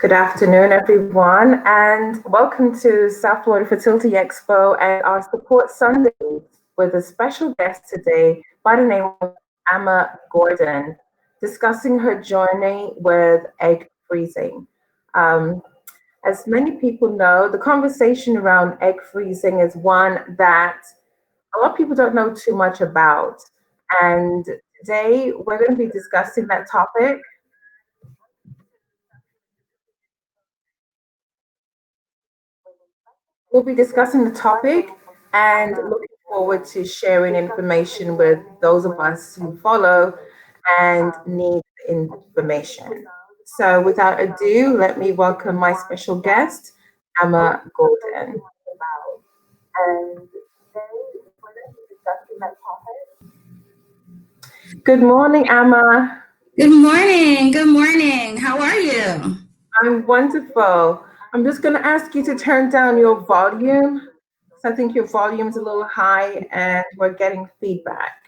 Good afternoon, everyone, and welcome to South Florida Fertility Expo and our Support Sundays with a special guest today by the name of Emma Gordon, discussing her journey with egg freezing. Um, as many people know, the conversation around egg freezing is one that a lot of people don't know too much about. And today we're going to be discussing that topic. We'll be discussing the topic and looking forward to sharing information with those of us who follow and need information. So, without ado, let me welcome my special guest, Emma Golden. Good morning, Emma. Good morning. Good morning. How are you? I'm wonderful. I'm just going to ask you to turn down your volume. So I think your volume's a little high and we're getting feedback.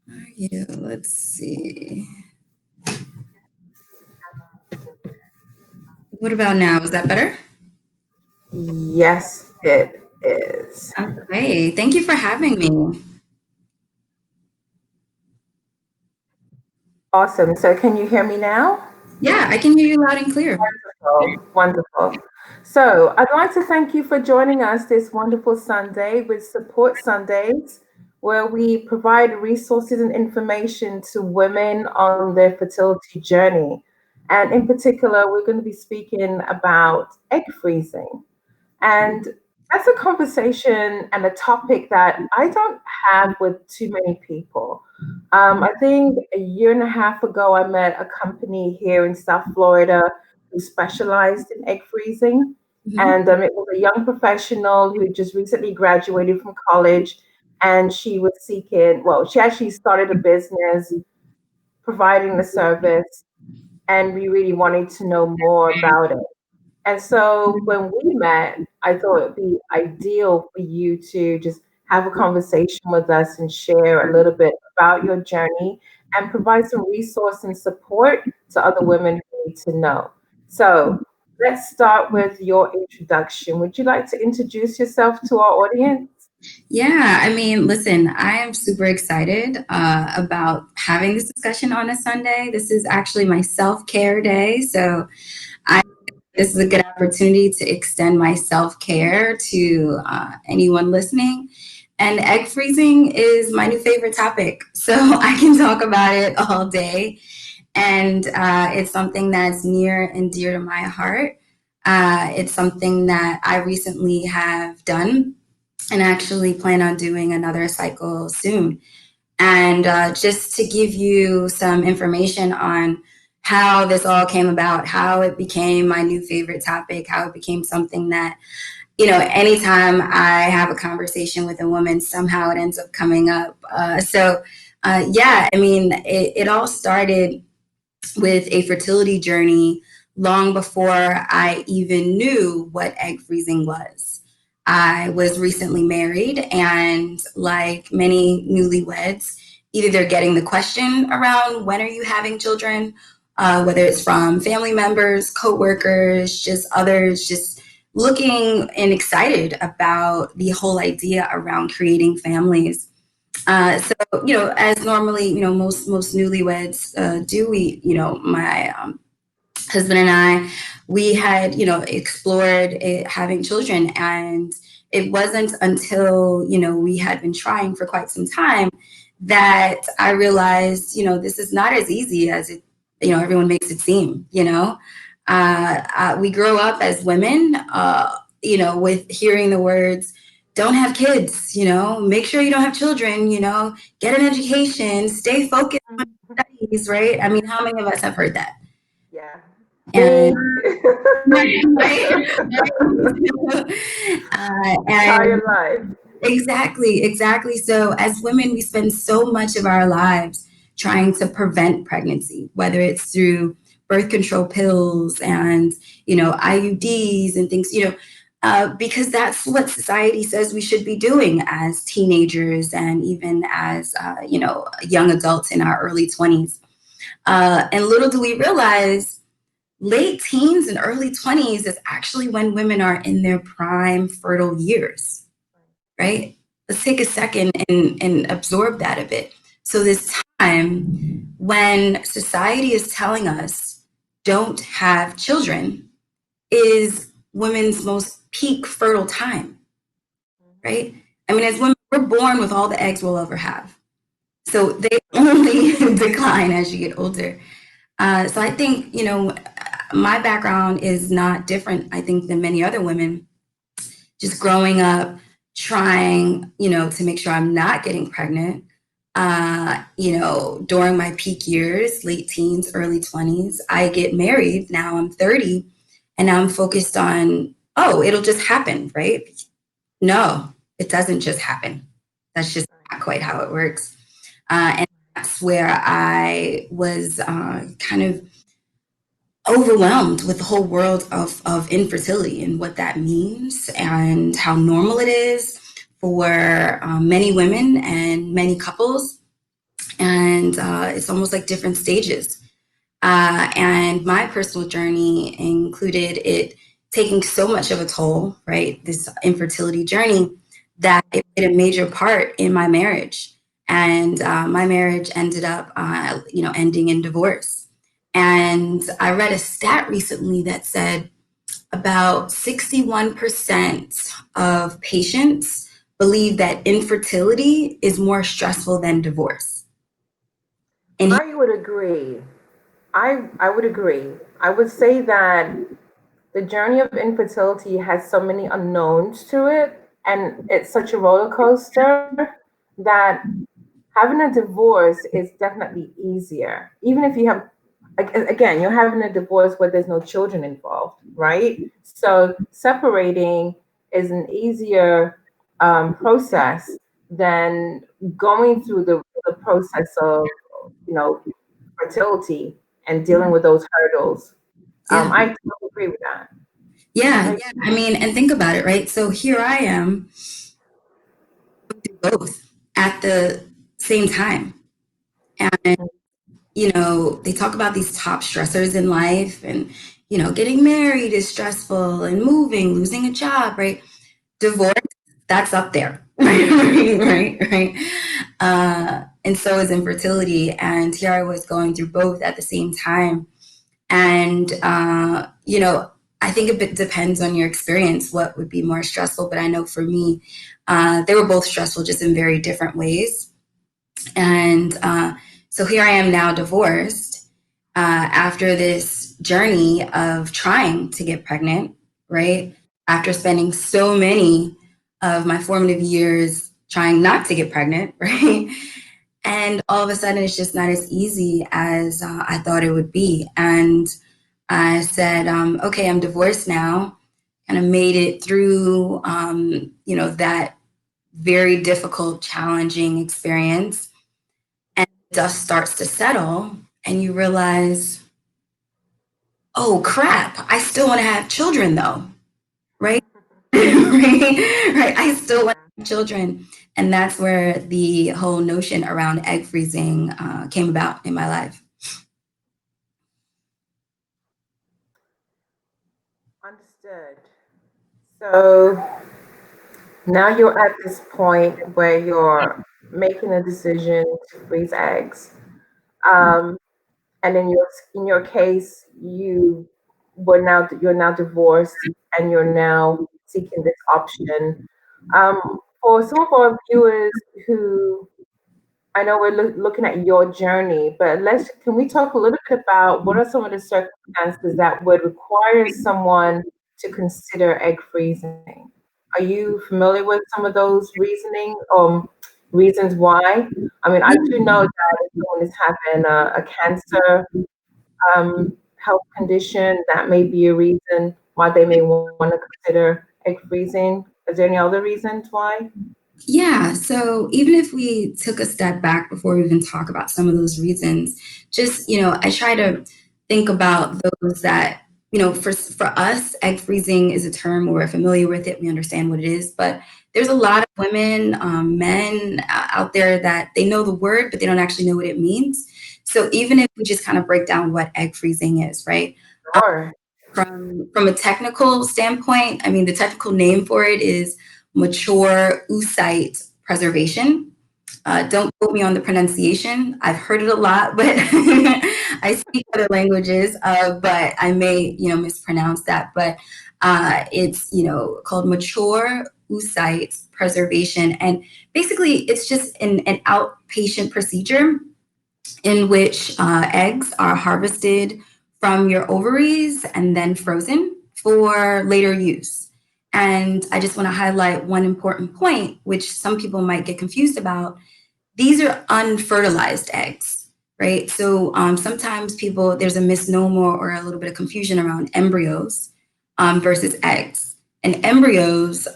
How are you? Let's see. What about now? Is that better? Yes, it is. Okay. Thank you for having me. Awesome. So can you hear me now? Yeah, I can hear you loud and clear. Wonderful. Wonderful. So I'd like to thank you for joining us this wonderful Sunday with Support Sundays, where we provide resources and information to women on their fertility journey. And in particular, we're going to be speaking about egg freezing. And that's a conversation and a topic that I don't have with too many people. I think a year and a half ago, I met a company here in South Florida who specialized in egg freezing. Mhm. And it was a young professional who just recently graduated from college. And she was seeking, well, she actually started a business providing the service. And we really wanted to know more about it. And so when we met, I thought it'd be ideal for you to just have a conversation with us and share a little bit about your journey and provide some resource and support to other women who need to know. So let's start with your introduction. Would you like to introduce yourself to our audience? Yeah, I mean, listen, I am super excited about having this discussion on a Sunday. This is actually my self-care day. So I this is a good opportunity to extend my self-care to anyone listening. And egg freezing is my new favorite topic. So I can talk about it all day. And it's something that's near and dear to my heart. It's something that I recently have done and actually plan on doing another cycle soon. And just to give you some information on how this all came about, how it became my new favorite topic, how it became something that, anytime I have a conversation with a woman, somehow it ends up coming up. Yeah, I mean, it all started with a fertility journey long before I even knew what egg freezing was. I was recently married, and like many newlyweds, either they're getting the question around when are you having children, whether it's from family members, coworkers, just others, just looking and excited about the whole idea around creating families. So, as normally, most newlyweds do, my husband and I, we had, explored having children. And it wasn't until, we had been trying for quite some time that I realized, this is not as easy as it, everyone makes it seem, we grow up as women, with hearing the words, don't have kids, make sure you don't have children, get an education, stay focused on studies, right? I mean, how many of us have heard that? Yeah. And Me. right, right, and Entire life. exactly. So as women, we spend so much of our lives trying to prevent pregnancy, whether it's through birth control pills and, IUDs and things, because that's what society says we should be doing as teenagers and even as, young adults in our early 20s. And little do we realize late teens and early 20s is actually when women are in their prime fertile years, right? Let's take a second and absorb that a bit. So, this time when society is telling us don't have children is women's most peak fertile time, Mhm. right? I mean, as women, we're born with all the eggs we'll ever have. So, they only decline as you get older. So I think, my background is not different, I think, than many other women. Just growing up, trying, to make sure I'm not getting pregnant, during my peak years, late teens, early 20s. I get married. Now I'm 30 and now I'm focused on, oh, it'll just happen, right? No, it doesn't just happen. That's just Right. not quite how it works. And that's where I was kind of overwhelmed with the whole world of infertility and what that means and how normal it is for many women and many couples. And it's almost like different stages. And my personal journey included it taking so much of a toll, right? This infertility journey that it Mhm. played a major part in my marriage. And my marriage ended up, ending in divorce. And I read a stat recently that said about 61% of patients believe that infertility is more stressful than divorce. And I would agree. I would agree. I would say that the journey of infertility has so many unknowns to it, and it's such a roller coaster that having a divorce is definitely easier. Even if you have, again, you're having a divorce where there's no children involved, right? So separating is an easier process than going through the process of, you know, fertility and dealing with those hurdles. yeah, I totally agree with that. yeah, I, I mean, and think about it, right? So here I am, both at the same time. And, they talk about these top stressors in life and, getting married is stressful and moving, losing a job, right? Divorce, that's up there. Right. And so is infertility. And here I was going through both at the same time. And, I think it depends on your experience, what would be more stressful. But I know for me, they were both stressful, just in very different ways. And so here I am now divorced after this journey of trying to get pregnant, right? After spending so many of my formative years trying not to get pregnant, right? And all of a sudden, it's just not as easy as I thought it would be. And I said, okay, I'm divorced now. And I made it through, that very difficult, challenging experience. And dust starts to settle, and you realize, oh crap, I still want to have children though, right? Right. I still want yeah, to have children. And that's where the whole notion around egg freezing came about in my life. understood. So now you're at this point where you're making a decision to freeze eggs. Um, and in your case, you're now divorced and you're now seeking this option. For some of our viewers who I know we're looking at your journey, but can we talk a little bit about what are some of the circumstances that would require someone to consider egg freezing? Are you familiar with some of those reasons why? I mean, I do know that if someone is having a cancer health condition, that may be a reason why they may want to consider egg freezing. Is there any other reasons why? Yeah. So even if we took a step back before we even talk about some of those reasons, just, I try to think about those that, for us, egg freezing is a term we're familiar with it. We understand what it is. But there's a lot of women, men out there that they know the word, but they don't actually know what it means. So even if we just kind of break down what egg freezing is, right? Sure. From a technical standpoint, I mean, the technical name for it is mature oocyte preservation. Don't quote me on the pronunciation. I've heard it a lot, but I speak other languages, but I may, mispronounce that. But it's, called mature oocyte preservation. And basically, it's just an outpatient procedure in which eggs are harvested from your ovaries and then frozen for later use. And I just want to highlight one important point, which some people might get confused about. These are unfertilized eggs, right? So sometimes there's a misnomer or a little bit of confusion around embryos versus eggs. And embryos,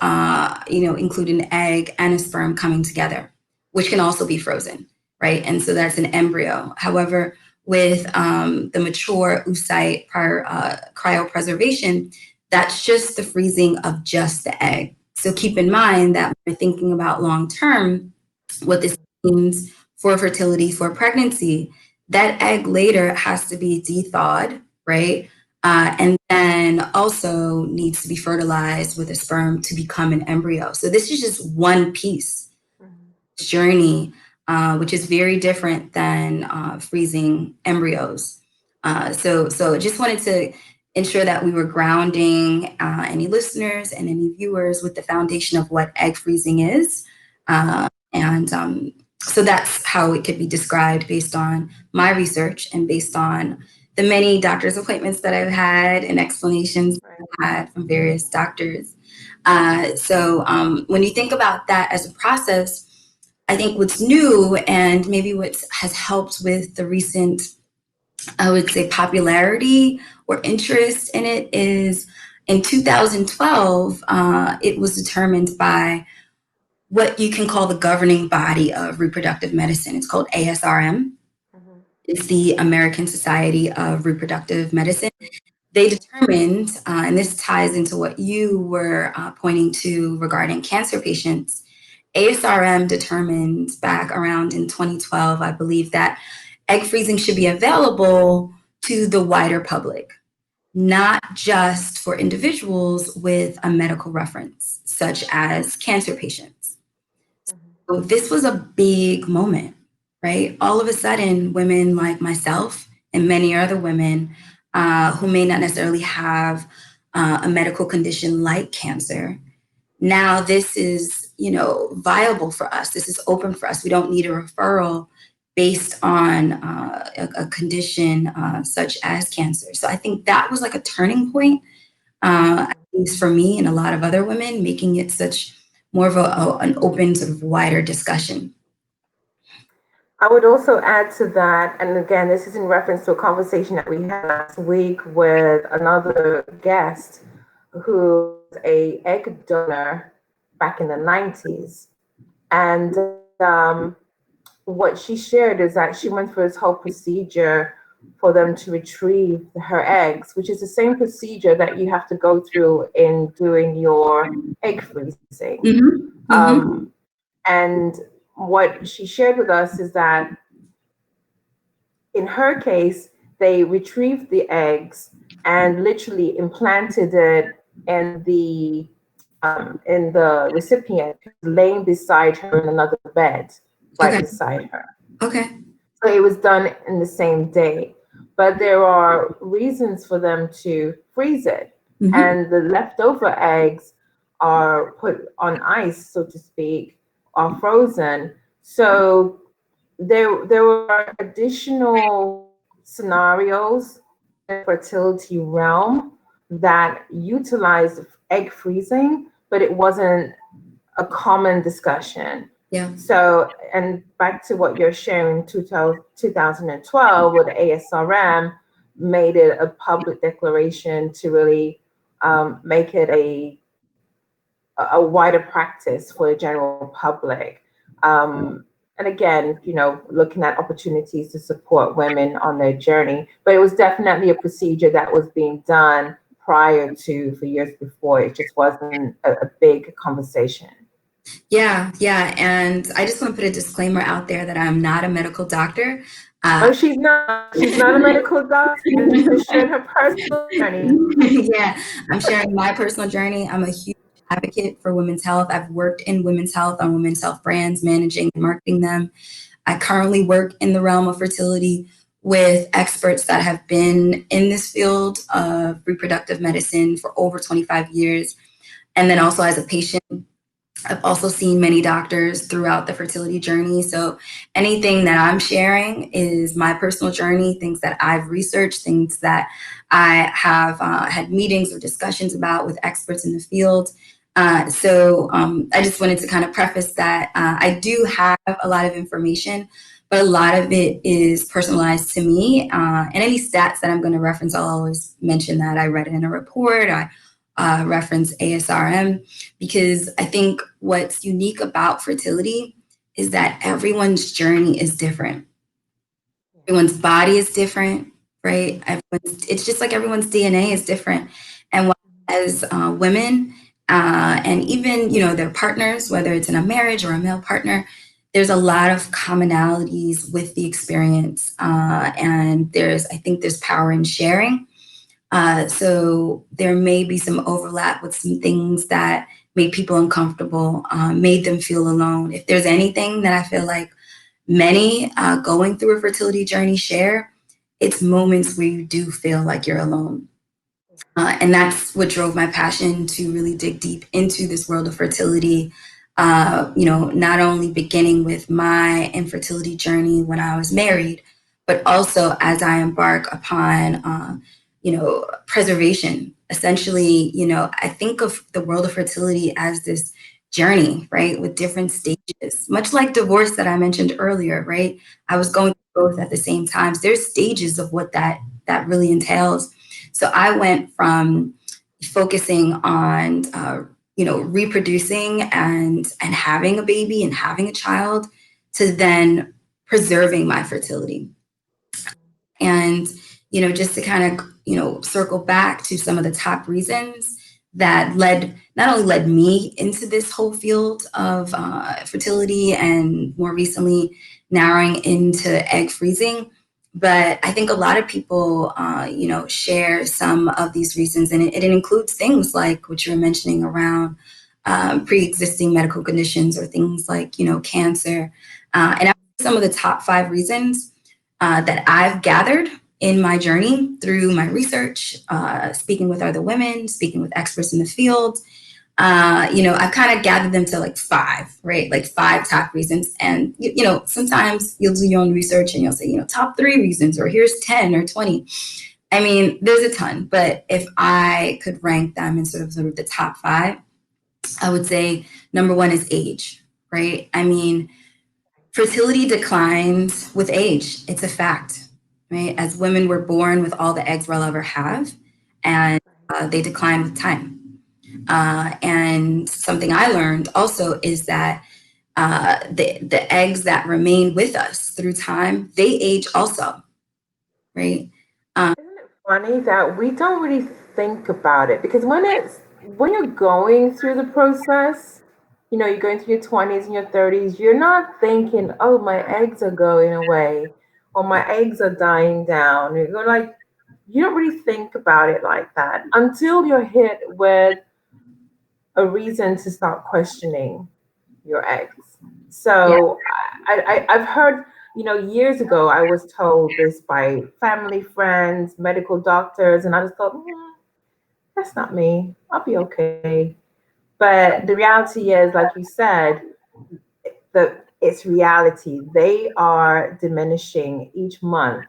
include an egg and a sperm coming together, which can also be frozen, right? And so that's an embryo. However, with the mature oocyte cryopreservation, that's just the freezing of just the egg. So keep in mind that when we're thinking about long term, what this means for fertility, for pregnancy, that egg later has to be thawed, right? And then also needs to be fertilized with a sperm to become an embryo. So this is just one piece journey, which is very different than freezing embryos. So just wanted to ensure that we were grounding any listeners and any viewers with the foundation of what egg freezing is. And so that's how it could be described based on my research and based on the many doctor's appointments that I've had and explanations I've had from various doctors. So when you think about that as a process, I think what's new and maybe what has helped with the recent, I would say, popularity or interest in it is in 2012, it was determined by what you can call the governing body of reproductive medicine. It's called ASRM. It's the American Society of Reproductive Medicine. They determined, and this ties into what you were pointing to regarding cancer patients. ASRM determined back around in 2012, I believe, that egg freezing should be available to the wider public, not just for individuals with a medical reference, such as cancer patients. So this was a big moment, right? All of a sudden, women like myself and many other women who may not necessarily have a medical condition like cancer, now this is, viable for us. This is open for us. We don't need a referral based on a condition such as cancer. So I think that was like a turning point, at least for me and a lot of other women, making it such more of an open, sort of wider discussion. I would also add to that, and again, this is in reference to a conversation that we had last week with another guest who was a egg donor back in the 90s. And what she shared is that she went through this whole procedure for them to retrieve her eggs, which is the same procedure that you have to go through in doing your egg freezing. And what she shared with us is that in her case, they retrieved the eggs and literally implanted it in the recipient, laying beside her in another bed, right beside her. Okay. So it was done in the same day. But there are reasons for them to freeze it. And the leftover eggs are put on ice, so to speak, are frozen. So there were additional scenarios in the fertility realm that utilized egg freezing, but it wasn't a common discussion. Yeah. So, and back to what you're sharing, 2012, with ASRM made it a public declaration to really make it a wider practice for the general public. And again, looking at opportunities to support women on their journey. But it was definitely a procedure that was being done for years before. It just wasn't a big conversation. Yeah. And I just want to put a disclaimer out there that I'm not a medical doctor. Uh, Oh, she's not. She's not a medical doctor. She's just sharing her personal journey. yeah, I'm sharing my personal journey. I'm a huge advocate for women's health. I've worked in women's health on women's health brands, managing and marketing them. I currently work in the realm of fertility with experts that have been in this field of reproductive medicine for over 25 years. And then also as a patient, I've also seen many doctors throughout the fertility journey. So anything that I'm sharing is my personal journey, things that I've researched, things that I have had meetings or discussions about with experts in the field. I just wanted to kind of preface that I do have a lot of information, but a lot of it is personalized to me. And any stats that I'm going to reference, I'll always mention that I read it in a report. I reference ASRM because I think what's unique about fertility is that everyone's journey is different. Everyone's body is different, right? It's just like everyone's DNA is different. And as women, and even their partners, whether it's in a marriage or a male partner, there's a lot of commonalities with the experience, and I think there's power in sharing. So there may be some overlap with some things that made people uncomfortable, made them feel alone. If there's anything that I feel like many going through a fertility journey share, it's moments where you do feel like you're alone. And that's what drove my passion to really dig deep into this world of fertility. Not only beginning with my infertility journey when I was married, but also as I embark upon, preservation. Essentially, I think of the world of fertility as this journey, right, with different stages, much like divorce that I mentioned earlier, right? I was going through both at the same times. There's stages of what that really entails. So I went from focusing on, reproducing and having a baby and having a child to then preserving my fertility. And, just to kind of, circle back to some of the top reasons that not only led me into this whole field of fertility and more recently narrowing into egg freezing, but I think a lot of people, share some of these reasons, and it includes things like what you were mentioning around pre-existing medical conditions or things like, cancer. And some of the top 5 reasons that I've gathered in my journey through my research, speaking with other women, speaking with experts in the field. I've kind of gathered them to like 5, right? Like 5 top reasons. And, sometimes you'll do your own research and you'll say, top 3 reasons, or here's 10 or 20. I mean, there's a ton, but if I could rank them in sort of the top 5, I would say number 1 is age, right? I mean, fertility declines with age. It's a fact, right? As women, we're born with all the eggs we'll ever have, and they decline with time. And something I learned also is that the eggs that remain with us through time, they age also, right? Isn't it funny that we don't really think about it? Because when you're going through the process, you're going through your 20s and your 30s, you're not thinking, oh, my eggs are going away or my eggs are dying down. You're like, you don't really think about it like that until you're hit with a reason to start questioning your eggs. Yeah, So I've heard, years ago, I was told this by family, friends, medical doctors, and I just thought, that's not me. I'll be okay. But the reality is, like you said, it's reality. They are diminishing each month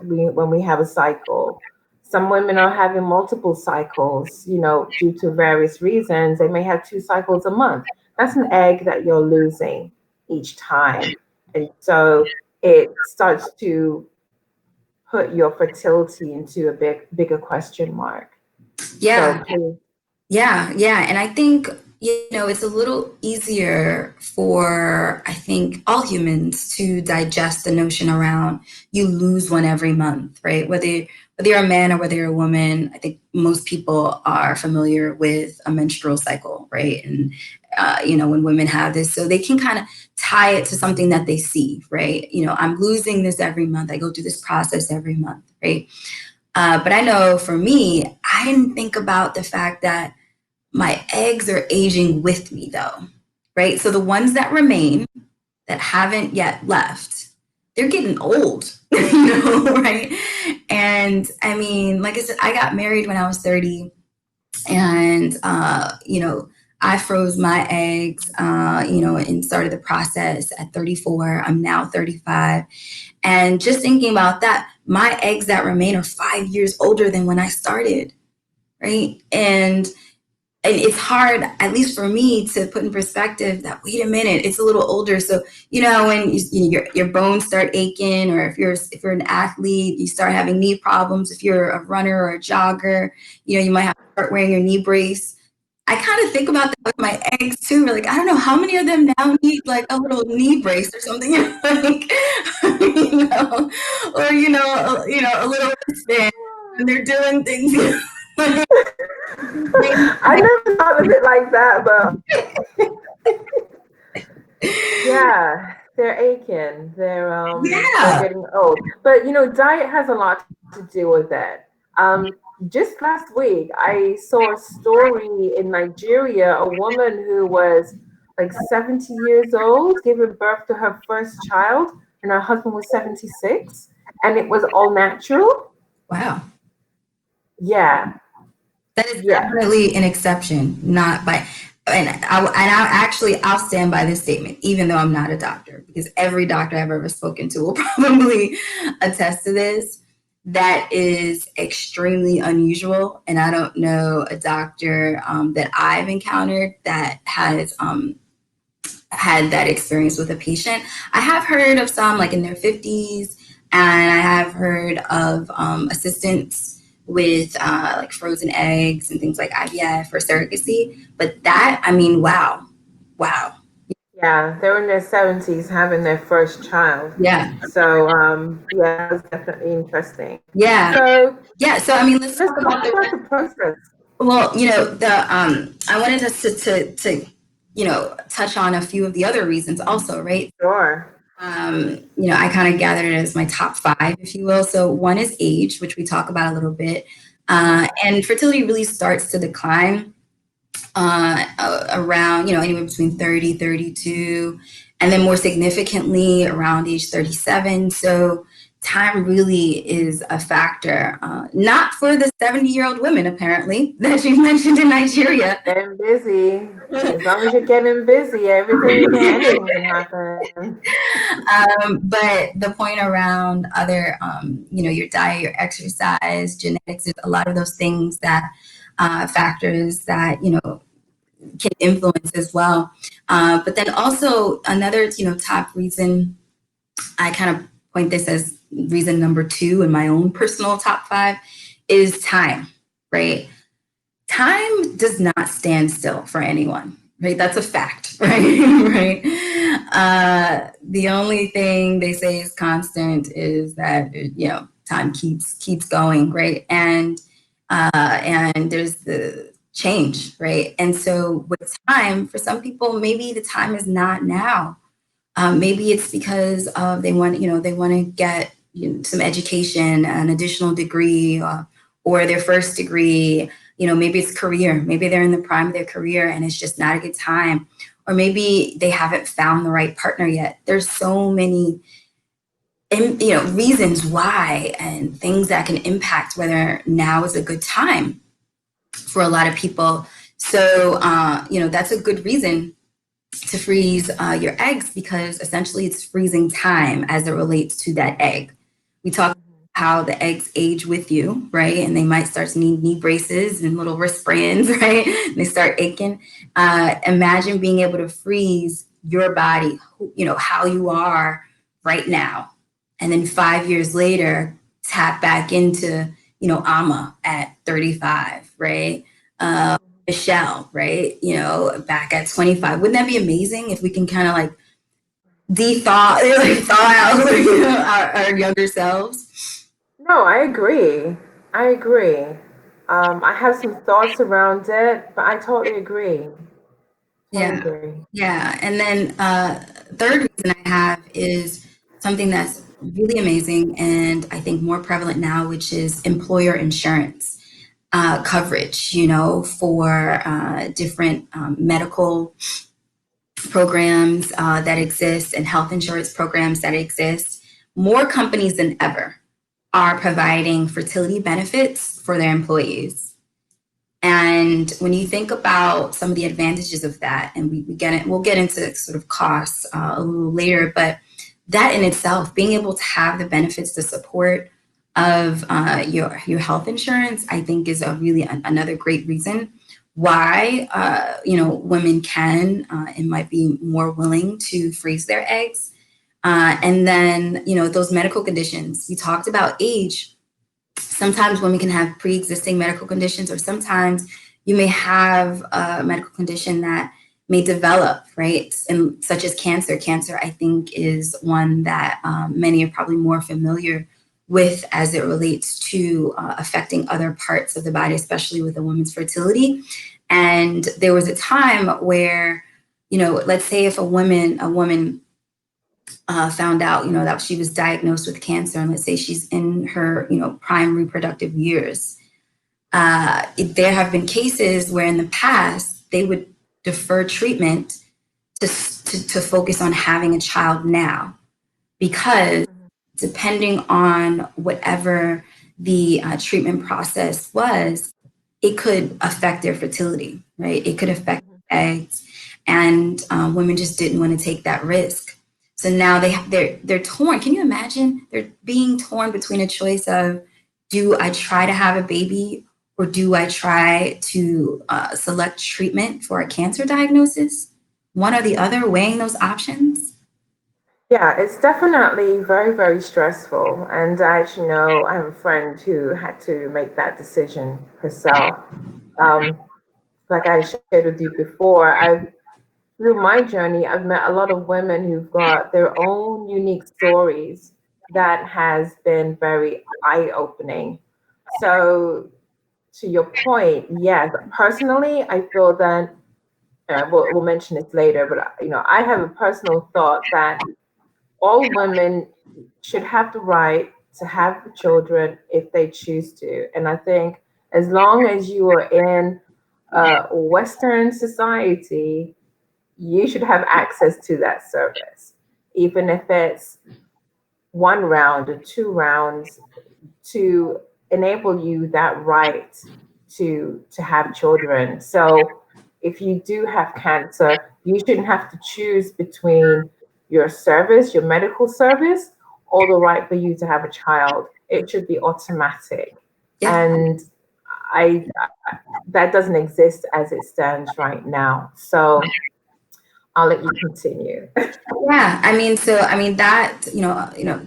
when we have a cycle. Some women are having multiple cycles, due to various reasons. They may have 2 cycles a month. That's an egg that you're losing each time. And so it starts to put your fertility into a bigger question mark. So yeah, please. yeah. And I think, it's a little easier for, I think, all humans to digest the notion around you lose one every month, right? Whether you're a man or whether you're a woman, I think most people are familiar with a menstrual cycle, right? And when women have this, so they can kind of tie it to something that they see, right? I'm losing this every month. I go through this process every month, right? But I know for me, I didn't think about the fact that my eggs are aging with me, though, right? So the ones that remain that haven't yet left, they're getting old, right? And I mean, like I said, I got married when I was 30, and I froze my eggs, and started the process at 34. I'm now 35, and just thinking about that, my eggs that remain are 5 years older than when I started, right? And it's hard, at least for me, to put in perspective that, wait a minute, it's a little older. So when your bones start aching, or if you're an athlete, you start having knee problems. If you're a runner or a jogger, you might have to start wearing your knee brace. I kind of think about that with my eggs too. Like, I don't know how many of them now need like a little knee brace or something, like, or a little wristband when they're doing things. I never thought of it like that, but yeah, they're aching. They're Yeah. getting old. But diet has a lot to do with it. Um, just last week, I saw a story in Nigeria. A woman who was like 70 years old giving birth to her first child, and her husband was 76, and it was all natural. Wow. Yeah, That is yeah. definitely an exception, not by, I'll stand by this statement, even though I'm not a doctor, because every doctor I've ever spoken to will probably attest to this. That is extremely unusual, and I don't know a doctor that I've encountered that has had that experience with a patient. I have heard of some like in their 50s, and I have heard of assistants with like frozen eggs and things like IVF or surrogacy. But that, I mean, wow, wow. Yeah, they're in their 70s having their first child. Yeah, So, yeah, that's definitely interesting. yeah, So, yeah. So I mean, let's let's talk talk about about the. the process. Well, the I wanted us to touch on a few of the other reasons also, right? Sure. I kind of gathered it as my top five, if you will. So one is age, which we talk about a little bit, and fertility really starts to decline around anywhere between 30, 32, and then more significantly around age 37. So time really is a factor, not for the 70-year-old women apparently that you mentioned in Nigeria. Getting busy. As long as you're getting busy, anything can happen. But the point around other, your diet, your exercise, genetics, there's a lot of those things that factors that, can influence as well. But then also another, top reason, I kind of point this as reason number two in my own personal top five, is time, right? Time does not stand still for anyone, right? That's a fact, right? Right. The only thing they say is constant is that time keeps going, right? And there's the change, right? And so with time, for some people, maybe the time is not now. Maybe it's because of they want to get some education, an additional degree, or their first degree. Maybe it's career. Maybe they're in the prime of their career and it's just not a good time. Or maybe they haven't found the right partner yet. There's so many reasons why and things that can impact whether now is a good time for a lot of people. So that's a good reason to freeze your eggs, because essentially it's freezing time as it relates to that egg. We talk how the eggs age with you, right? And they might start to need knee braces and little wristbands, right? And they start aching. Imagine being able to freeze your body, how you are right now. And then 5 years later, tap back into, Amma at 35, right? Michelle, right? Back at 25. Wouldn't that be amazing if we can kind of like like thaw out our younger selves? No, I agree. I agree. I have some thoughts around it, but I totally agree. I Yeah. agree. Yeah. And then third reason I have is something that's really amazing and I think more prevalent now, which is employer insurance coverage, for different medical programs that exist and health insurance programs that exist. More companies than ever are providing fertility benefits for their employees. And when you think about some of the advantages of that, and we get it, we'll get into sort of costs a little later, but that in itself, being able to have the benefits, the support of your health insurance, I think is a really another great reason why women can and might be more willing to freeze their eggs. And then those medical conditions we talked about, age. Sometimes women can have pre-existing medical conditions, or sometimes you may have a medical condition that may develop, right? And such as cancer. Cancer, I think, is one that many are probably more familiar with as it relates to affecting other parts of the body, especially with a woman's fertility. And there was a time where, let's say if a woman found out, that she was diagnosed with cancer, and let's say she's in her, prime reproductive years. There have been cases where in the past they would defer treatment to focus on having a child now, because Mhm. depending on whatever the treatment process was, it could affect their fertility, right? It could affect Mhm. eggs, and women just didn't want to take that risk. So now they're torn. Can you imagine? They're being torn between a choice of, do I try to have a baby, or do I try to select treatment for a cancer diagnosis? One or the other, weighing those options. Yeah, it's definitely very, very stressful. And I actually know I have a friend who had to make that decision herself. Um, like I shared with you before, through my journey, I've met a lot of women who've got their own unique stories that has been very eye-opening. So to your point, yes, personally, I feel that we'll mention this later, but I have a personal thought that all women should have the right to have children if they choose to. And I think as long as you are in Western society, you should have access to that service, even if it's one round or two rounds, to enable you that right to have children. So if you do have cancer, you shouldn't have to choose between your service, your medical service, or the right for you to have a child. It should be automatic. Yeah. And I that doesn't exist as it stands right now. So I'll let you continue. Yeah, I mean that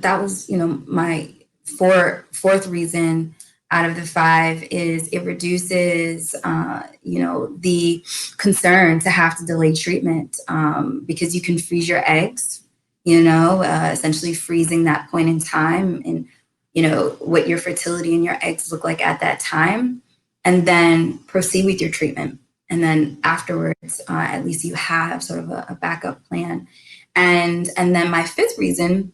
that was my fourth reason out of the five is it reduces the concern to have to delay treatment, because you can freeze your eggs, essentially freezing that point in time, and what your fertility and your eggs look like at that time, and then proceed with your treatment, and then afterwards at least you have sort of a backup plan. And then my fifth reason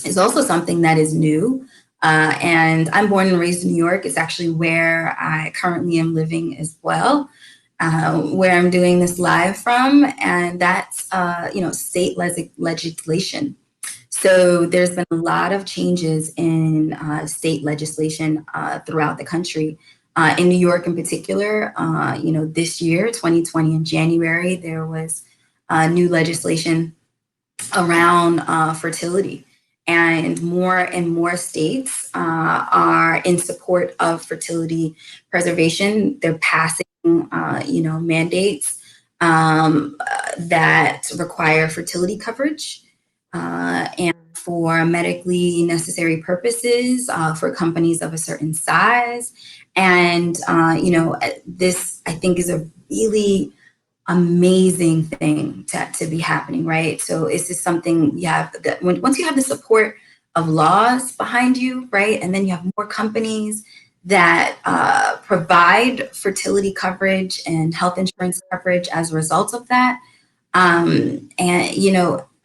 is also something that is new. And I'm born and raised in New York. It's actually where I currently am living as well, where I'm doing this live from, and that's state legislation. So there's been a lot of changes in state legislation throughout the country. In New York, in particular, this year, 2020, in January, there was new legislation around fertility. And more states are in support of fertility preservation. They're passing, mandates that require fertility coverage, and for medically necessary purposes for companies of a certain size. And, this, I think, is a really amazing thing to be happening, right? So it's just something you have that once you have the support of laws behind you, right? And then you have more companies that provide fertility coverage and health insurance coverage as a result of that. And,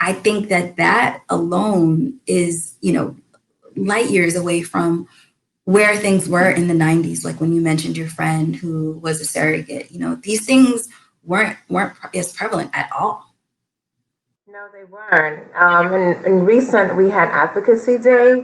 I think that that alone is, light years away from where things were in the 90s. Like when you mentioned your friend who was a surrogate, these things weren't as prevalent at all. No, they weren't. In recent, we had Advocacy Day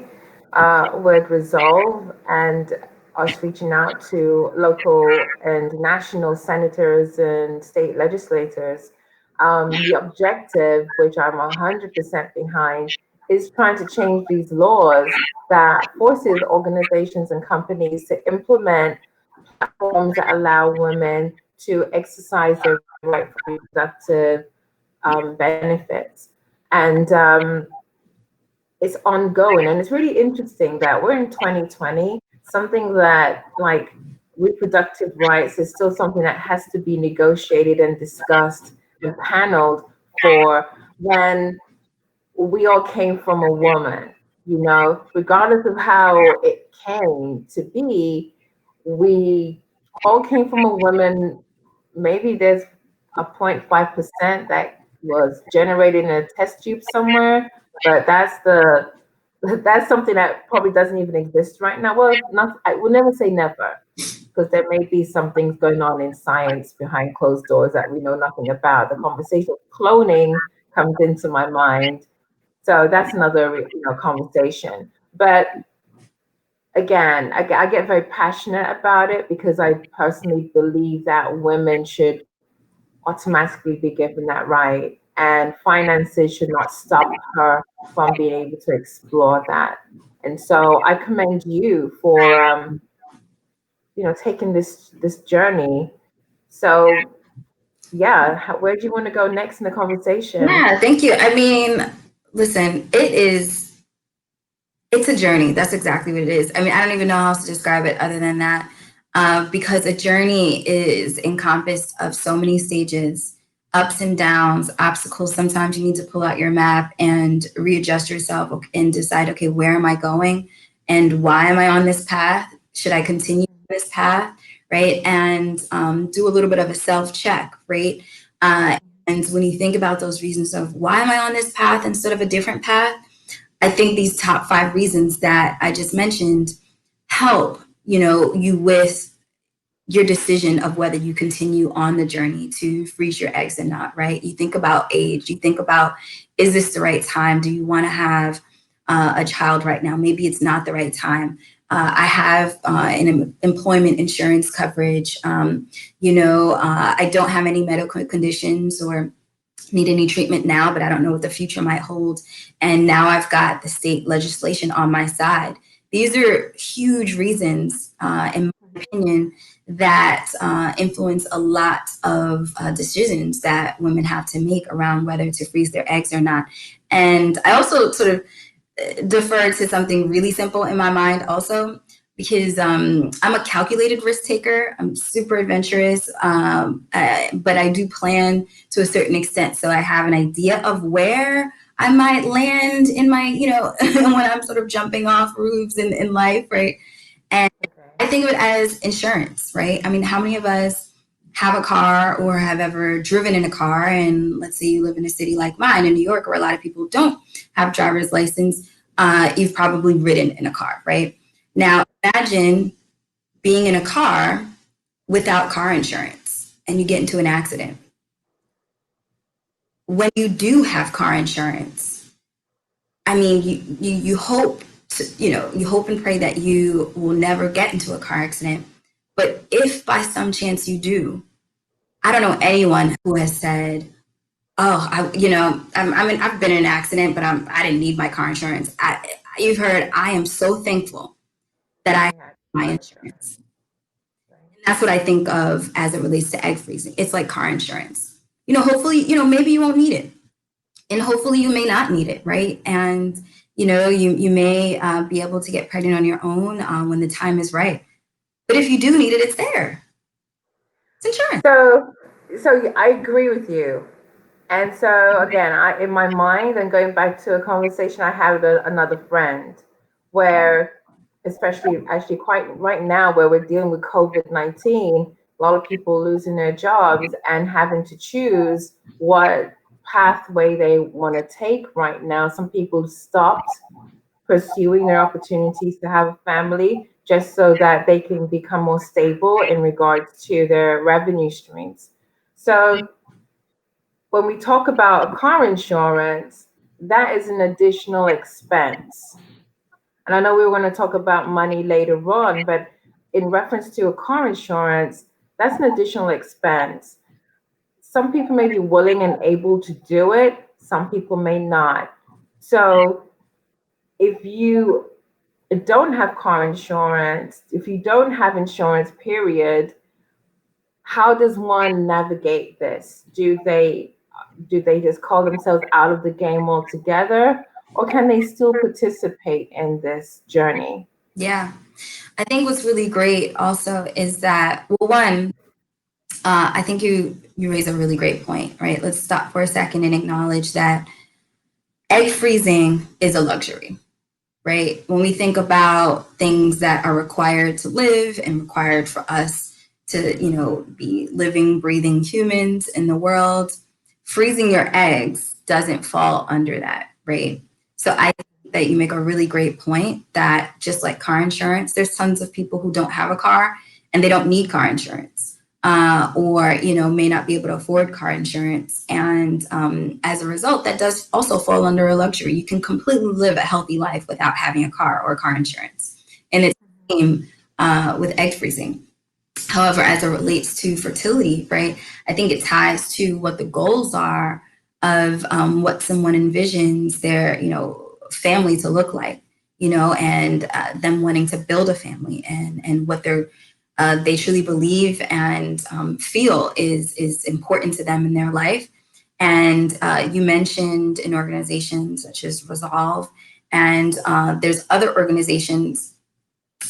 with Resolve and us reaching out to local and national senators and state legislators. The objective, which I'm 100% behind, is trying to change these laws that forces organizations and companies to implement platforms that allow women to exercise their right for reproductive benefits. And it's ongoing. And it's really interesting that we're in 2020, something that like reproductive rights is still something that has to be negotiated and discussed and paneled for when we all came from a woman, regardless of how it came to be, we all came from a woman. Maybe there's a 0.5% that was generated in a test tube somewhere, but that's something that probably doesn't even exist right now. Well, not I will never say never, because there may be some things going on in science behind closed doors that we know nothing about. The conversation of cloning comes into my mind, so that's another conversation. But again, I get very passionate about it because I personally believe that women should automatically be given that right, and finances should not stop her from being able to explore that. And so I commend you for taking this journey. So yeah, where do you want to go next in the conversation? Yeah, thank you. I mean, listen, it's a journey. That's exactly what it is. I mean, I don't even know how else to describe it other than that, because a journey is encompassed of so many stages, ups and downs, obstacles. Sometimes you need to pull out your map and readjust yourself and decide, okay, where am I going, and why am I on this path? Should I continue this path, right? And do a little bit of a self check, right? Uh, and when you think about those reasons of why am I on this path instead of a different path, I think these top 5 reasons that I just mentioned help, you with your decision of whether you continue on the journey to freeze your eggs or not, right? You think about age, you think about, is this the right time? Do you want to have a child right now? Maybe it's not the right time. I have an employment insurance coverage. I don't have any medical conditions or need any treatment now, but I don't know what the future might hold. And now I've got the state legislation on my side. These are huge reasons, in my opinion, that influence a lot of decisions that women have to make around whether to freeze their eggs or not. And I also sort of defer to something really simple in my mind also, because I'm a calculated risk taker. I'm super adventurous, but I do plan to a certain extent. So I have an idea of where I might land in my, when I'm sort of jumping off roofs in life, right? And Okay. I think of it as insurance, right? I mean, how many of us have a car or have ever driven in a car? And let's say you live in a city like mine in New York, where a lot of people don't have driver's license. You've probably ridden in a car, right? Now, imagine being in a car without car insurance and you get into an accident. When you do have car insurance, I mean, you hope to, you hope and pray that you will never get into a car accident. But if by some chance you do, I don't know anyone who has said, "Oh, I mean, I've been in an accident, but I didn't need my car insurance." You've heard, "I am so thankful that I have I had my car insurance." insurance. Right. And that's what I think of as it relates to egg freezing. It's like car insurance. Hopefully, maybe you won't need it, and hopefully you may not need it, right? And you may be able to get pregnant on your own when the time is right. But if you do need it, it's there. It's insurance. So I agree with you. And so again, in my mind, and going back to a conversation I had with another friend, where especially actually quite right now where we're dealing with COVID-19, a lot of people losing their jobs and having to choose what pathway they want to take right now. Some people stopped pursuing their opportunities to have a family just so that they can become more stable in regards to their revenue streams. So when we talk about car insurance, that is an additional expense. And I know we were going to talk about money later on, but in reference to a car insurance, that's an additional expense. Some people may be willing and able to do it, some people may not. So if you don't have car insurance, if you don't have insurance, period, how does one navigate this? Do they just call themselves out of the game altogether, or can they still participate in this journey? Yeah. I think what's really great also is that, well, one, I think you raise a really great point, right? Let's stop for a second and acknowledge that egg freezing is a luxury, right? When we think about things that are required to live and required for us to, be living, breathing humans in the world, freezing your eggs doesn't fall under that, right? So I think that you make a really great point that just like car insurance, there's tons of people who don't have a car and they don't need car insurance. Or may not be able to afford car insurance, and as a result, that does also fall under a luxury. You can completely live a healthy life without having a car or car insurance, and it's the same with egg freezing. However, as it relates to fertility, right, I think it ties to what the goals are of what someone envisions their, family to look like, and them wanting to build a family, and what they truly believe and feel is important to them in their life. And you mentioned an organization such as Resolve, and there's other organizations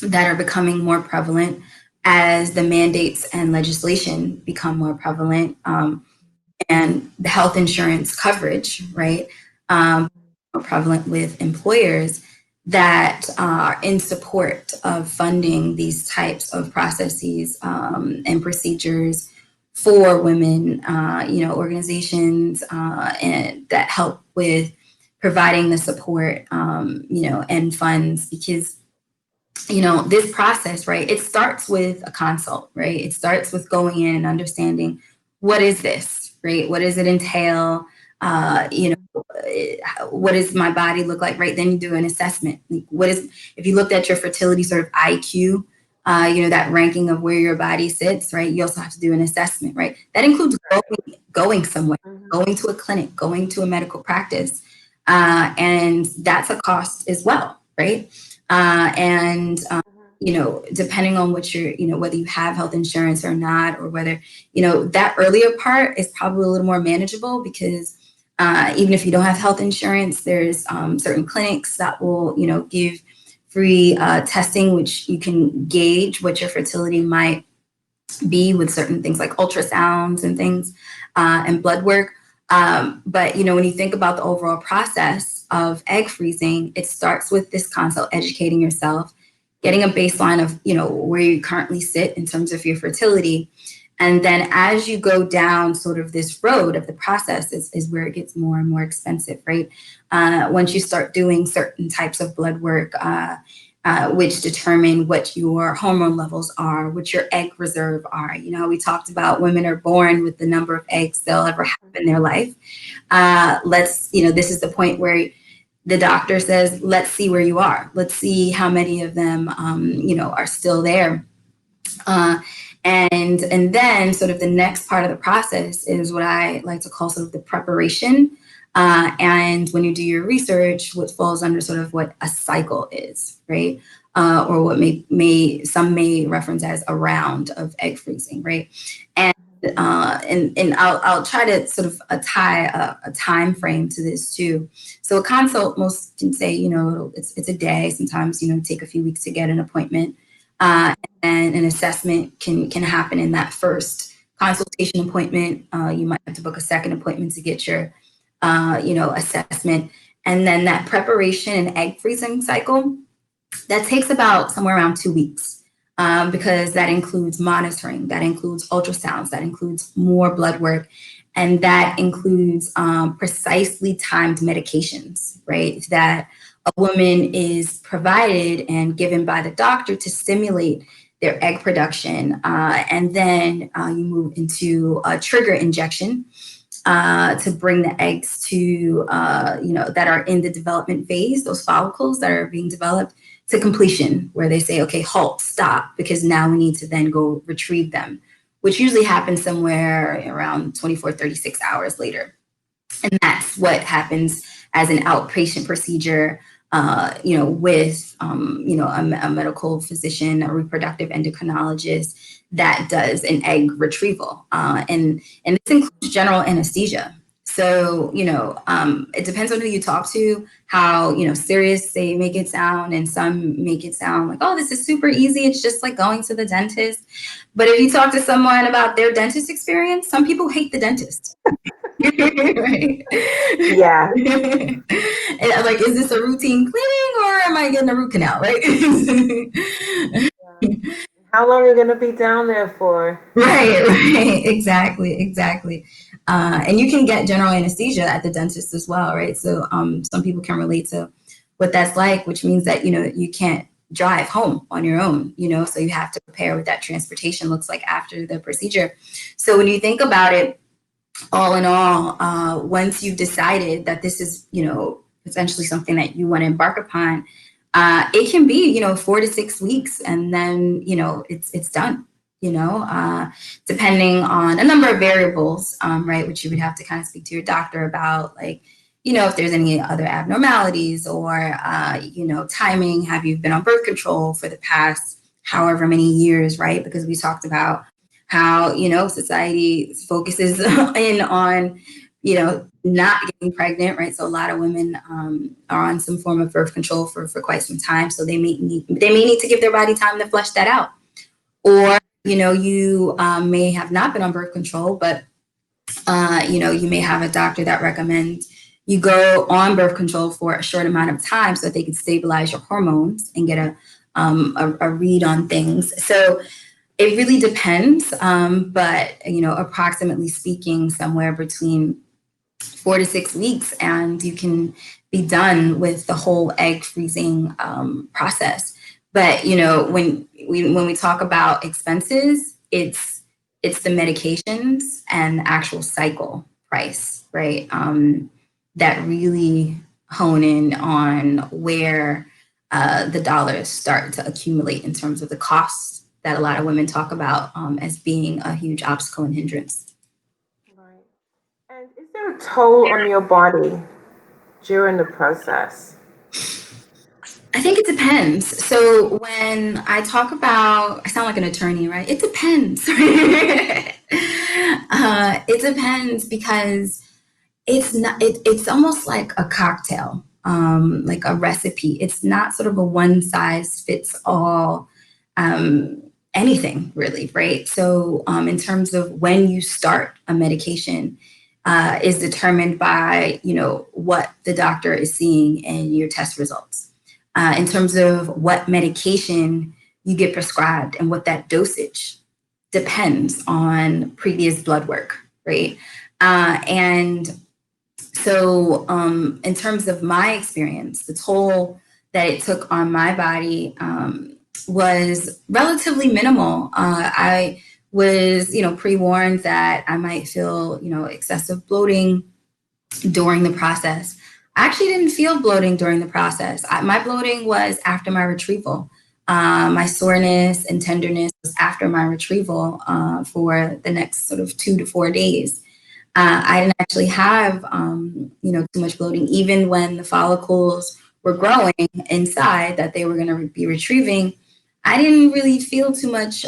that are becoming more prevalent as the mandates and legislation become more prevalent, and the health insurance coverage, right, more prevalent with employers that are in support of funding these types of processes and procedures for women, organizations and that help with providing the support, and funds, because this process, right, it starts with a consult, right? It starts with going in and understanding, what is this, right? What does it entail? What does my body look like, right? Then you do an assessment. Like, if you looked at your fertility sort of IQ, that ranking of where your body sits, right? You also have to do an assessment, right? That includes going somewhere, Mhm. going to a clinic, going to a medical practice. And that's a cost as well, right? And depending on what whether you have health insurance or not, or whether, that earlier part is probably a little more manageable, because even if you don't have health insurance, there's certain clinics that will, give free testing, which you can gauge what your fertility might be with certain things like ultrasounds and things, and blood work. But when you think about the overall process of egg freezing, it starts with this consult, educating yourself, getting a baseline of where you currently sit in terms of your fertility. And then as you go down sort of this road of the process is where it gets more and more expensive, right? Once you start doing certain types of blood work, which determine what your hormone levels are, what your egg reserve are. We talked about women are born with the number of eggs they'll ever have in their life. This is the point where the doctor says, let's see where you are. Let's see how many of them, are still there. Uh, and then sort of the next part of the process is what I like to call sort of the preparation. And when you do your research, what falls under sort of what a cycle is, right? Or what some may reference as a round of egg freezing, right? And and I'll try to sort of tie a time frame to this too. So a consult, most can say, it's a day. Sometimes, take a few weeks to get an appointment. And an assessment can happen in that first consultation appointment. You might have to book a second appointment to get your, assessment. And then that preparation and egg freezing cycle That takes about somewhere around 2 weeks, because that includes monitoring, that includes ultrasounds, that includes more blood work, and that includes precisely timed medications, right? That a woman is provided and given by the doctor to stimulate their egg production. And then you move into a trigger injection to bring the eggs to, that are in the development phase, those follicles that are being developed, to completion, where they say, okay, halt, stop, because now we need to then go retrieve them, which usually happens somewhere around 24, 36 hours later. And that's what happens as an outpatient procedure, with, a medical physician, a reproductive endocrinologist that does an egg retrieval. And this includes general anesthesia. So, it depends on who you talk to, how, serious they make it sound. And some make it sound like, oh, this is super easy. It's just like going to the dentist. But if you talk to someone about their dentist experience, some people hate the dentist. Right. Yeah. And I'm like, is this a routine cleaning or am I getting a root canal? Right. How long are you going to be down there for? Right. Exactly. Exactly. And you can get general anesthesia at the dentist as well, right? So some people can relate to what that's like, which means that, you can't drive home on your own, so you have to prepare what that transportation looks like after the procedure. So when you think about it, all in all, once you've decided that this is, essentially something that you want to embark upon, it can be, 4 to 6 weeks, and then, it's done. Depending on a number of variables, right, which you would have to kind of speak to your doctor about, like, if there's any other abnormalities or, timing. Have you been on birth control for the past however many years, right? Because we talked about how, society focuses in on, not getting pregnant, right? So a lot of women are on some form of birth control for quite some time. So they may need to give their body time to flush that out. Or, you may have not been on birth control, but you may have a doctor that recommends you go on birth control for a short amount of time so that they can stabilize your hormones and get a read on things. So it really depends, but approximately speaking, somewhere between 4 to 6 weeks, and you can be done with the whole egg freezing process. But when we talk about expenses, it's the medications and the actual cycle price, right? That really hone in on where the dollars start to accumulate in terms of the costs that a lot of women talk about as being a huge obstacle and hindrance. Right. And is there a toll on your body during the process? I think it depends. So when I talk about, I sound like an attorney, right? It depends. It depends because it's not. It's almost like a cocktail, like a recipe. It's not sort of a one size fits all. Um, Anything really, right? So in terms of when you start a medication, is determined by what the doctor is seeing in your test results. In terms of what medication you get prescribed and what that dosage depends on previous blood work, right? And so, in terms of my experience, the toll that it took on my body was relatively minimal. I was, pre-warned that I might feel, excessive bloating during the process. I actually didn't feel bloating during the process. My bloating was after my retrieval. My soreness and tenderness was after my retrieval for the next sort of 2 to 4 days. I didn't actually have, too much bloating, even when the follicles were growing inside that they were going to be retrieving. I didn't really feel too much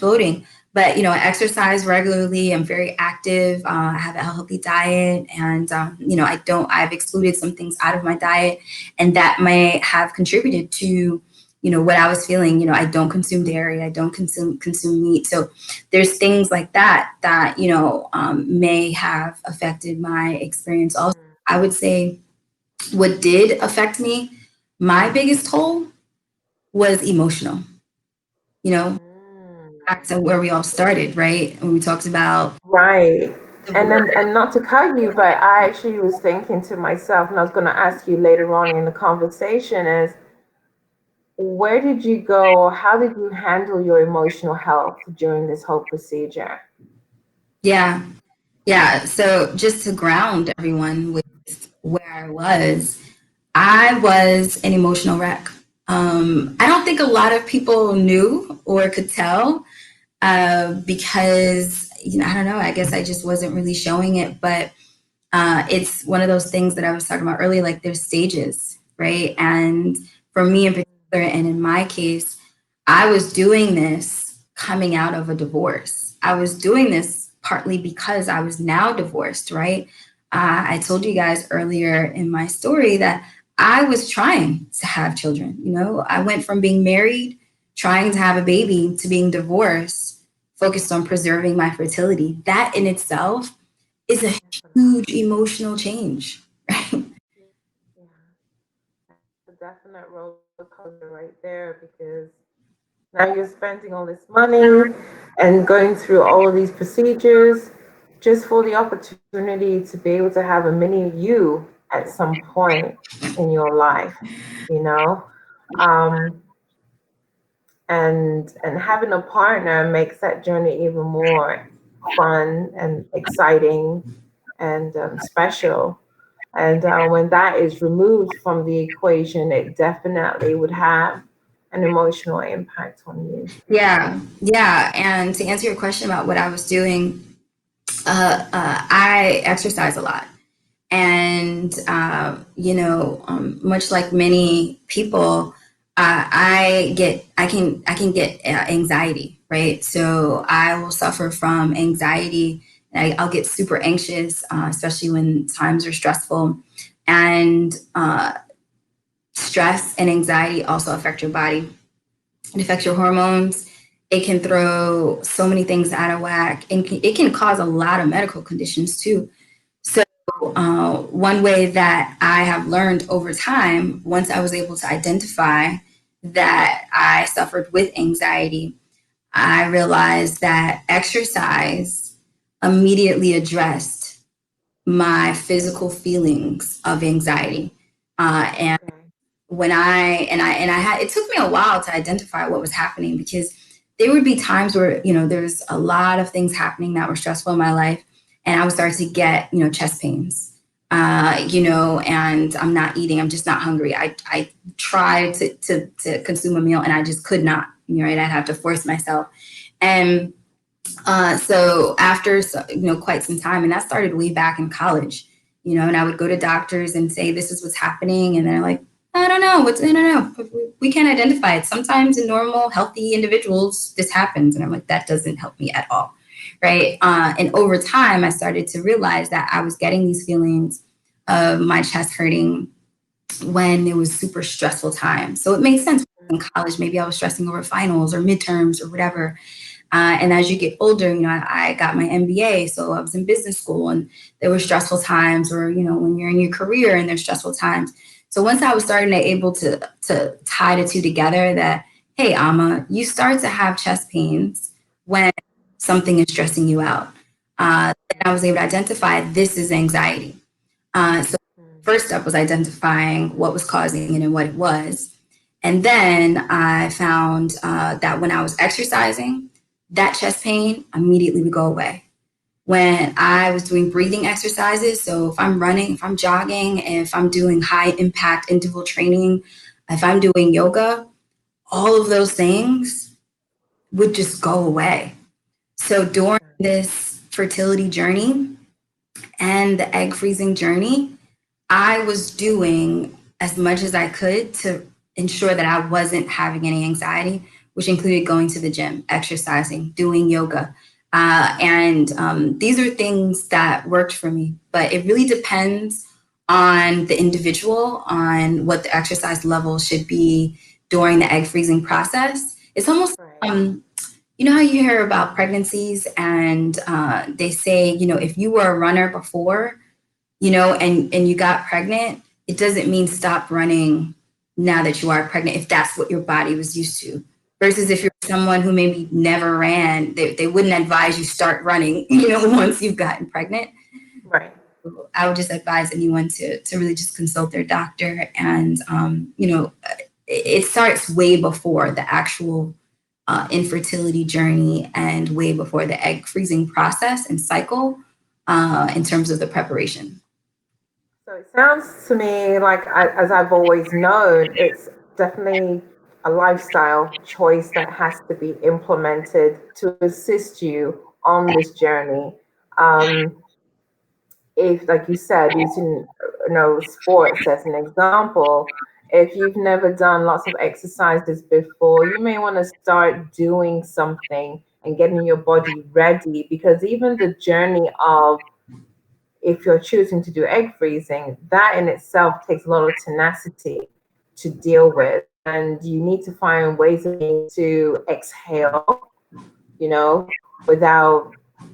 bloating. But I exercise regularly. I'm very active. I have a healthy diet, and I've excluded some things out of my diet, and that may have contributed to what I was feeling. I don't consume dairy. I don't consume meat. So there's things like that may have affected my experience. Also, I would say what did affect me, my biggest toll. was emotional. You know, back Mm. to where we all started, right? When we talked about Right. And divorce. then, and not to cut you, but I actually was thinking to myself, and I was going to ask you later on in the conversation, is where did you go? How did you handle your emotional health during this whole procedure? Yeah, yeah. So just to ground everyone with where I was an emotional wreck. I don't think a lot of people knew or could tell because, I don't know, I guess I just wasn't really showing it. But it's one of those things that I was talking about earlier, like there's stages, right? And for me in particular, and in my case, I was doing this coming out of a divorce. I was doing this partly because I was now divorced, right? I told you guys earlier in my story that I was trying to have children. I went from being married, trying to have a baby, to being divorced, focused on preserving my fertility. That in itself is a huge Definitely. emotional change, right? Yeah. That's a definite roller coaster right there because now you're spending all this money and going through all of these procedures just for the opportunity to be able to have a mini you at some point in your life, you know? Um, and having a partner makes that journey even more fun and exciting and special. And when that is removed from the equation, it definitely would have an emotional impact on you. Yeah, yeah. And to answer your question about what I was doing, I exercise a lot. And much like many people, I can get anxiety, right? So I will suffer from anxiety. I'll get super anxious, especially when times are stressful. And stress and anxiety also affect your body. It affects your hormones. It can throw so many things out of whack, and it can cause a lot of medical conditions too. So, one way that I have learned over time, once I was able to identify that I suffered with anxiety, I realized that exercise immediately addressed my physical feelings of anxiety. And Okay. when I had, it took me a while to identify what was happening, because there would be times where there's a lot of things happening that were stressful in my life, and I would start to get chest pains, and I'm not eating, I'm just not hungry. I tried to consume a meal, and I just could not, right? I'd have to force myself. And so after quite some time, and that started way back in college, and I would go to doctors and say, this is what's happening, and they're like, I don't know, I don't know, we can't identify it. Sometimes in normal, healthy individuals, this happens, and I'm like, that doesn't help me at all, right? And over time, I started to realize that I was getting these feelings of my chest hurting when it was super stressful time. So it makes sense in college. Maybe I was stressing over finals or midterms or whatever. And as you get older, I got my MBA, so I was in business school, and there were stressful times, or when you're in your career and there's stressful times. So once I was starting to able to tie the two together, that hey, Amma, you start to have chest pains when something is stressing you out. Then I was able to identify this is anxiety. So first step was identifying what was causing it and what it was. And then I found that when I was exercising, that chest pain immediately would go away. When I was doing breathing exercises, so if I'm running, if I'm jogging, if I'm doing high impact interval training, if I'm doing yoga, all of those things would just go away. So during this fertility journey and the egg freezing journey, I was doing as much as I could to ensure that I wasn't having any anxiety, which included going to the gym, exercising, doing yoga. And these are things that worked for me, but it really depends on the individual, on what the exercise level should be during the egg freezing process. It's almost, Right. how you hear about pregnancies, and they say, if you were a runner before, and you got pregnant, it doesn't mean stop running now that you are pregnant, if that's what your body was used to. Versus if you're someone who maybe never ran, they wouldn't advise you start running, once you've gotten pregnant. Right. I would just advise anyone to really just consult their doctor. And, it starts way before the actual infertility journey and way before the egg freezing process and cycle in terms of the preparation. So it sounds to me like, as I've always known, it's definitely a lifestyle choice that has to be implemented to assist you on this journey. Um, if, like you said, using sports as an example, if you've never done lots of exercises before, you may want to start doing something and getting your body ready, because even the journey of, if you're choosing to do egg freezing, that in itself takes a lot of tenacity to deal with. And you need to find ways to exhale, without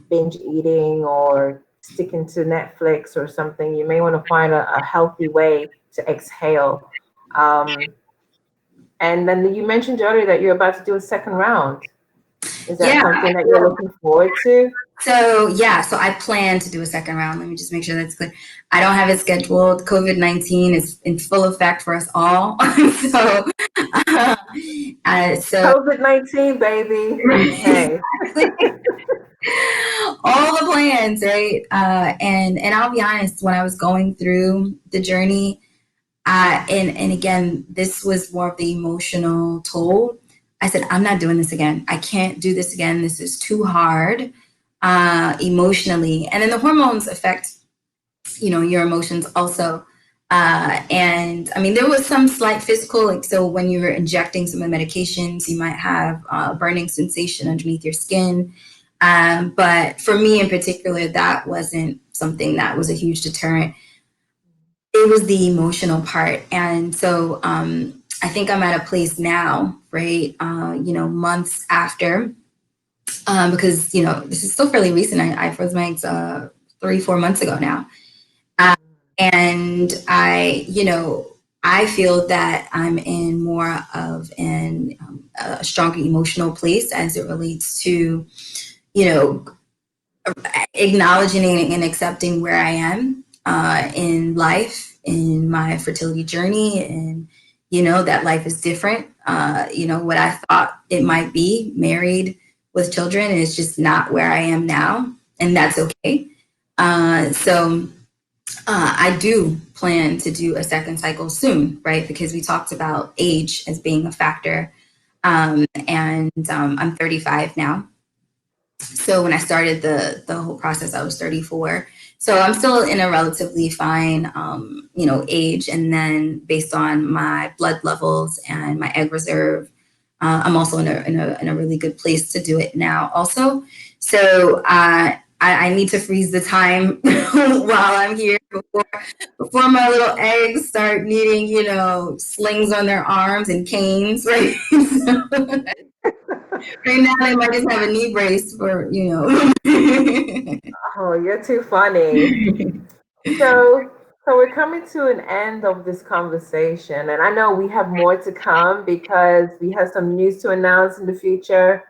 binge eating or sticking to Netflix or something. You may want to find a healthy way to exhale. Um, and then you mentioned earlier that you're about to do a second round. Is that Yeah. something that you're looking forward to? So I plan to do a second round. Let me just make sure that's clear. I don't have it scheduled. COVID-19 is in full effect for us all. so, so COVID-19, baby. Hey. all the plans, right? And I'll be honest, when I was going through the journey, and again, this was more of the emotional toll. I said, I'm not doing this again. I can't do this again. This is too hard emotionally. And then the hormones affect, your emotions also. And I mean, there was some slight physical, like, so when you're injecting some of the medications, you might have burning sensation underneath your skin. But for me in particular, that wasn't something that was a huge deterrent. It was the emotional part. And so I think I'm at a place now, right? Months after, because, this is still fairly recent. I froze my eggs 3-4 months ago now. And I feel that I'm in more of a stronger emotional place as it relates to, you know, acknowledging and accepting where I am in life, in my fertility journey, and that life is different. What I thought it might be, married with children, is just not where I am now, and that's okay. So I do plan to do a second cycle soon, right? Because we talked about age as being a factor, and I'm 35 now. So when I started the whole process, I was 34. So I'm still in a relatively fine, age. And then based on my blood levels and my egg reserve, I'm also in a really good place to do it now. Also, so I need to freeze the time while I'm here before my little eggs start needing, slings on their arms and canes, right? So, right now, they might just have a knee brace for. Oh, you're too funny. So, so we're coming to an end of this conversation, and I know we have more to come because we have some news to announce in the future.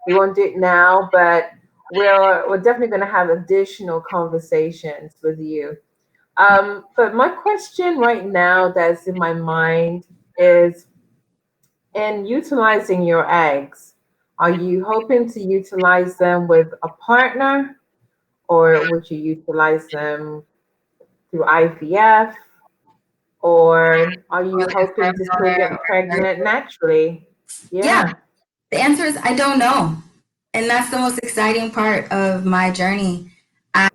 We won't do it now, but we're definitely going to have additional conversations with you. But my question right now that's in my mind is, in utilizing your eggs, are you hoping to utilize them with a partner, or would you utilize them through IVF, or are you hoping to still get pregnant naturally? Yeah, Yeah. the answer is I don't know. And that's the most exciting part of my journey. I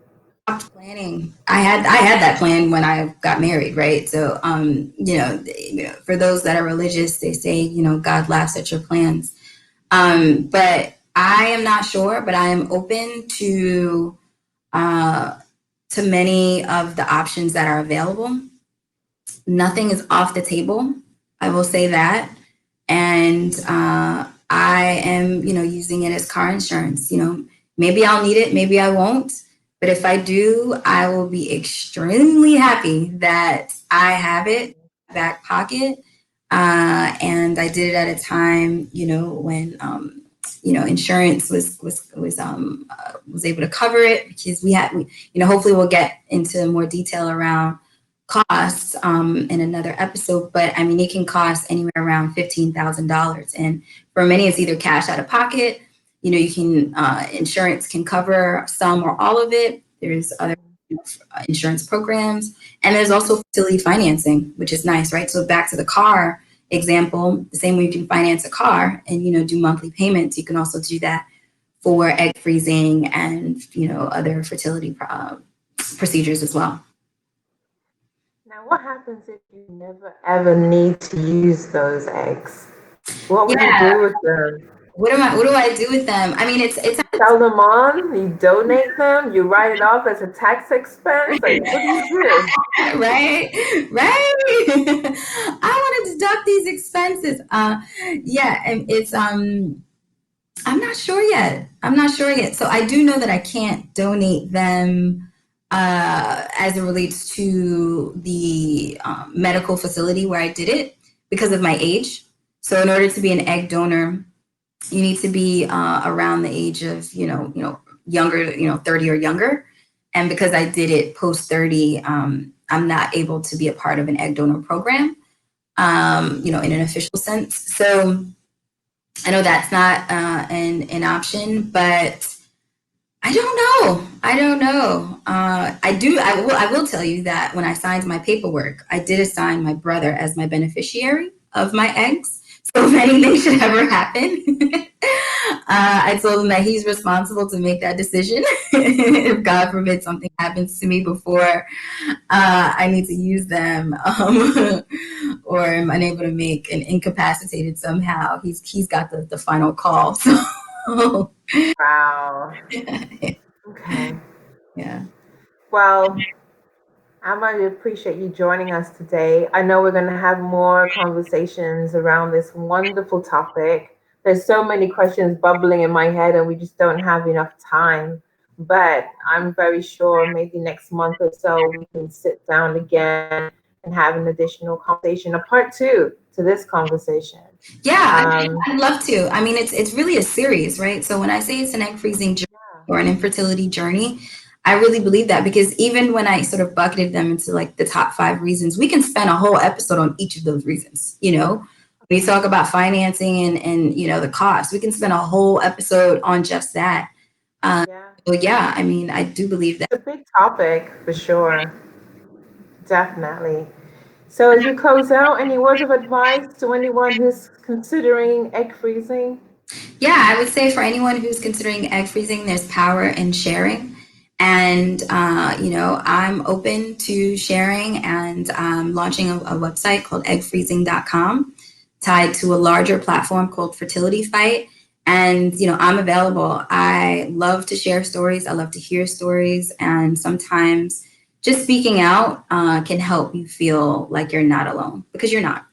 stopped planning. I had that plan when I got married, right? So for those that are religious, they say, God laughs at your plans. But I am not sure, but I am open uh to many of the options that are available. Nothing is off the table. I will say that. And I am, using it as car insurance. Maybe I'll need it, maybe I won't. But if I do, I will be extremely happy that I have it in my back pocket. And I did it at a time, when insurance was able to cover it, because hopefully we'll get into more detail around costs in another episode. But I mean, it can cost anywhere around $15,000, and for many, it's either cash out of pocket. You can insurance can cover some or all of it. There's other insurance programs, and there's also facility financing, which is nice, right? So back to the car example, the same way you can finance a car and do monthly payments, you can also do that for egg freezing and other fertility procedures as well. Now, what happens if you never ever need to use those eggs? What would you Yeah. do with them? What do I do with them? I mean, it's You sell them on, you donate them, you write it off as a tax expense. Like, what do you do? right, right. I want to deduct these expenses. Yeah, and it's I'm not sure yet. I'm not sure yet. So I do know that I can't donate them as it relates to the medical facility where I did it because of my age. So in order to be an egg donor, you need to be around the age of younger, 30 or younger. And because I did it post 30, I'm not able to be a part of an egg donor program, in an official sense. So I know that's not an option, but I don't know. I don't know. I will tell you that when I signed my paperwork, I did assign my brother as my beneficiary of my eggs. So if anything should ever happen, I told him that he's responsible to make that decision. If God forbid something happens to me before I need to use them, or am unable to make and incapacitated somehow, he's got the final call. So Wow. Okay. yeah. Well, I really appreciate you joining us today. I know we're going to have more conversations around this wonderful topic. There's so many questions bubbling in my head, and we just don't have enough time. But I'm very sure maybe next month or so we can sit down again and have an additional conversation, a part two to this conversation. Yeah, Um, I'd love to. I mean, it's really a series, right? So when I say it's an egg freezing journey yeah, or an infertility journey, I really believe that, because even when I sort of bucketed them into like the top 5 reasons, we can spend a whole episode on each of those reasons. When you talk about financing and the cost, we can spend a whole episode on just that. yeah. So yeah, I mean, I do believe that. It's a big topic for sure. Definitely. So, as you close out, any words of advice to anyone who's considering egg freezing? Yeah, I would say for anyone who's considering egg freezing, there's power in sharing. And, I'm open to sharing and launching a website called eggfreezing.com, tied to a larger platform called Fertility Fight. And, I'm available. I love to share stories. I love to hear stories. And sometimes just speaking out can help you feel like you're not alone, because you're not.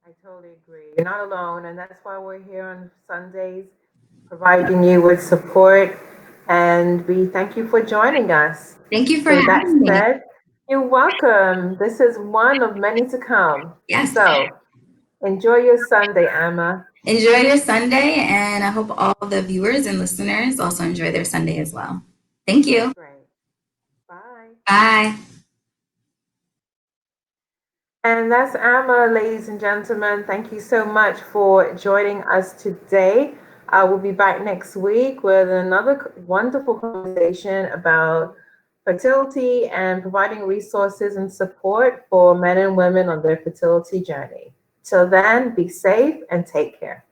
I totally agree. You're not alone, and that's why we're here on Sundays, providing you with support. And we thank you for joining us. Thank you for So, with that having me. said, you're welcome. This is one of many to come. Yes. So, enjoy your Sunday, Emma. Enjoy your Sunday, and I hope all the viewers and listeners also enjoy their Sunday as well. Thank you. Great. Bye. Bye. And that's Emma, ladies and gentlemen. Thank you so much for joining us today. We'll be back next week with another wonderful conversation about fertility and providing resources and support for men and women on their fertility journey. Till then, be safe and take care.